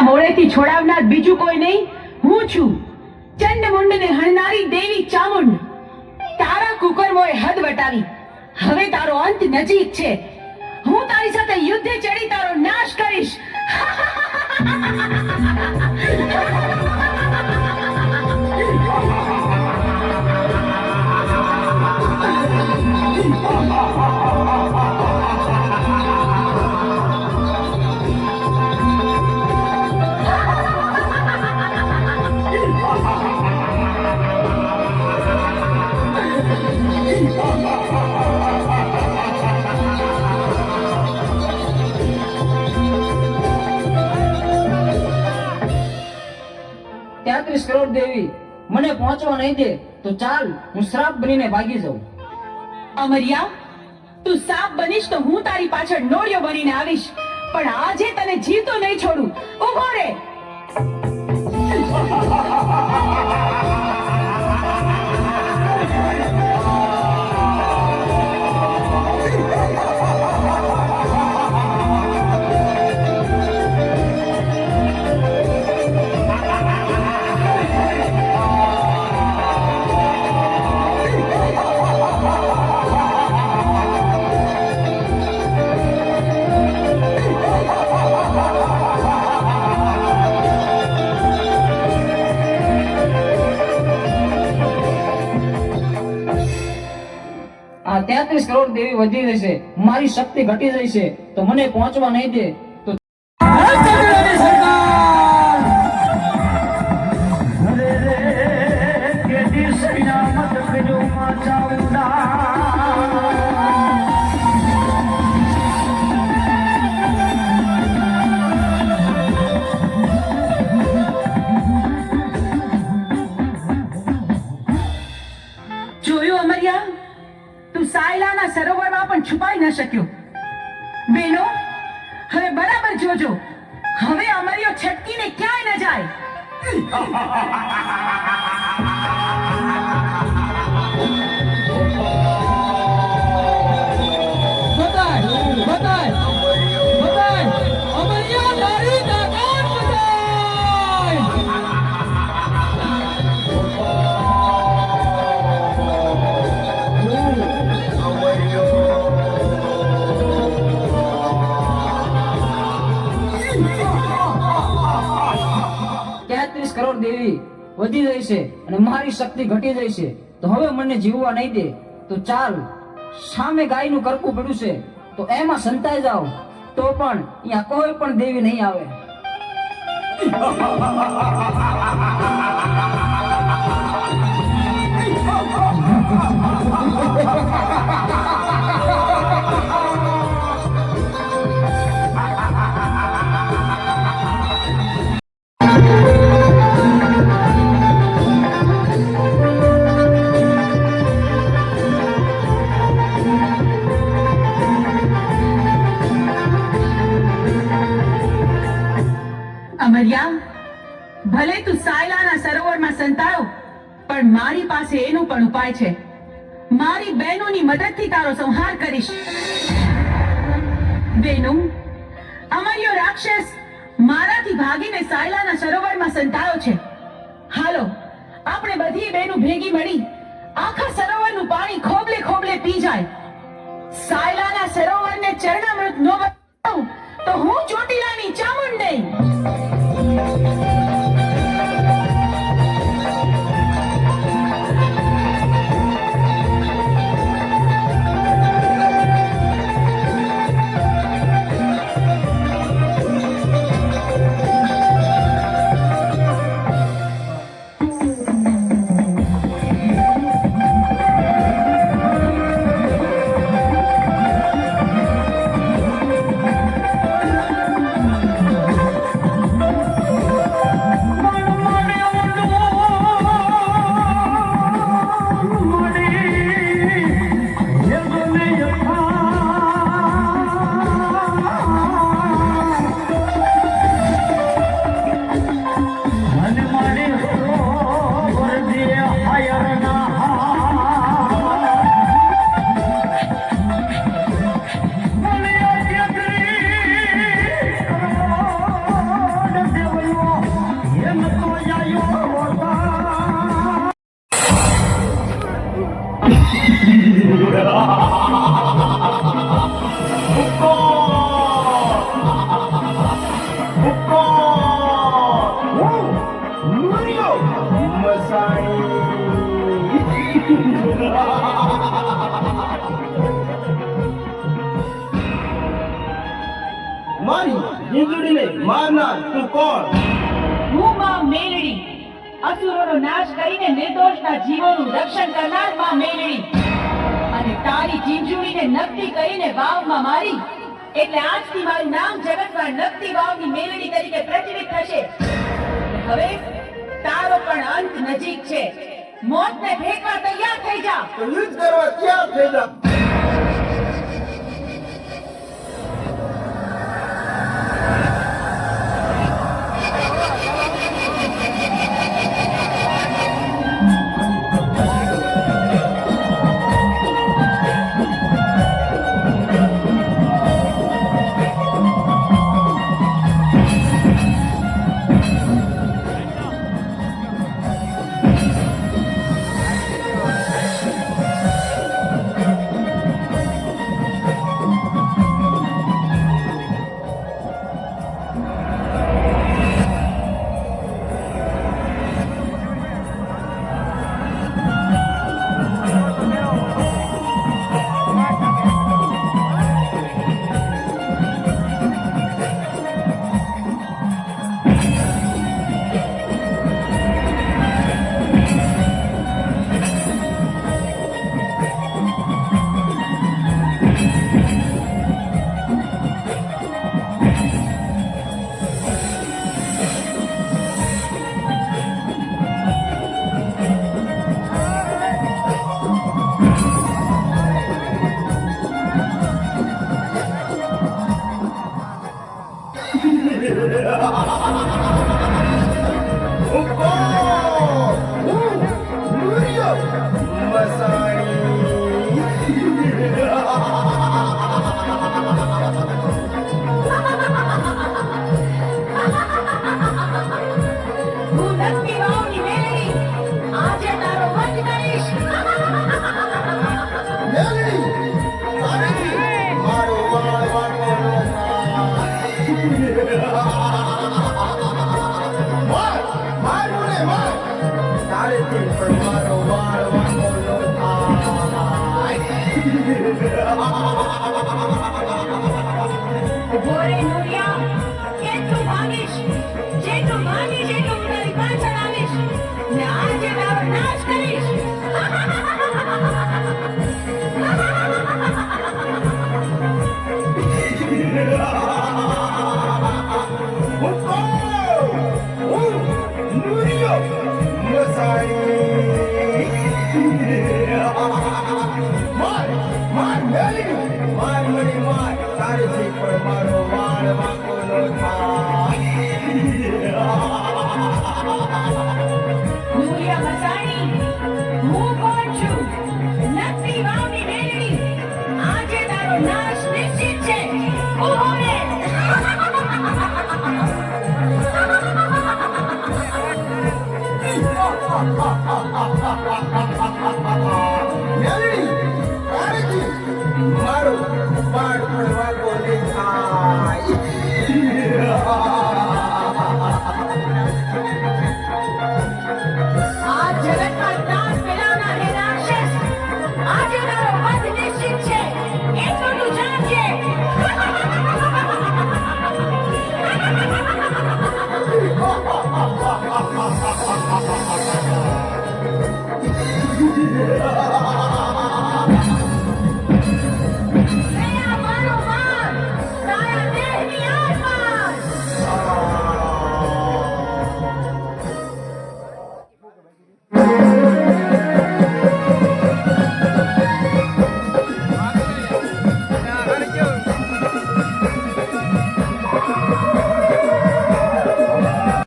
મોડેથી છોડાવનાર બીજું કોઈ નહીં, હું છું ચંડમુંડને હણનારી દેવી ચામુંડ. તારા કુકર્મોએ હદ વટાવી, હવે તારો અંત નજીક છે. હું તારી સાથે યુદ્ધે ચડી તારો નાશ કરીશ. કરોડ દેવી મને પહોંચવા નહીં દે તો ચાલ હું શ્રાપ બનીને ભાગી જાઉં. અમરિયા, તું સાપ બનીશ તો હું તારી પાછળ નોળિયો બનીને આવીશ, પણ આજે તને જીવતો નહીં છોડું. ઉભો રે. આ 33 કરોડ દેવી વધી રહેશે, મારી શક્તિ ઘટી જાય છે તો મને પહોંચવા નહીં દે તો જોયું અમરિયા, તું સાયલાના સરોવરમાં પણ છુપાઈ ન શક્યો. બેનો, હવે બરાબર જોજો, હવે અમરિયો છટકીને ક્યાંય ન જાય. કરોડ દેવી વધી રહી છે અને મારી શક્તિ ઘટી જાય છે તો હવે મને જીવવા નહીં દે તો ચાલ સામે ગાયનું કરકું પડ્યું છે તો એમાં સંતાઈ જાઓ તો પણ અહીંયા કોઈ પણ દેવી નહીં આવે. અમરિયા, ભલે તું સાયલાના સરોવરમાં સંતાયો, પણ મારી પાસે એનું પણ ઉપાય છે. મારી બહેનોની મદદથી તારો સંહાર કરીશ. બેનો, અમરિયો રાક્ષસ મારાથી ભાગીને સાયલાના સરોવરમાં સંતાયો છે. હાલો, આપણે બધી બહેનો ભેગી મળી આખા સરોવરનું પાણી ખોબલે ખોબલે પી જાય. સાયલાના સરોવરને ચરણામૃત નો બનાવું તો હું ચોટીલાની ચામુંડ નહીં. મારી વીજળીને મારનાર તું કોણ? હું માં મેલડી, અસુરોનો નાશ કરીને નિર્દોષના જીવોનું રક્ષણ કરનાર માં મેલડી. અને તારી ચીંચુડીને નકટી કરીને વાવમાં મારી એટલે આજથી મારું નામ જગતમાં નકટી વાવની મેલડી તરીકે પ્રચલિત થશે. હવે તારો પણ અંત નજીક છે. મોતને ફેંકવા તૈયાર થઈ જા. તો યુદ્ધ કરવા તૈયાર થઈ જા. હું નકટી વાવની મેલડી આજે તારો વધ કરીશ. મારો વાળ વાળો માર માર મને માર. તારેથી પણ મારો વાળ વાળો ભોરેનું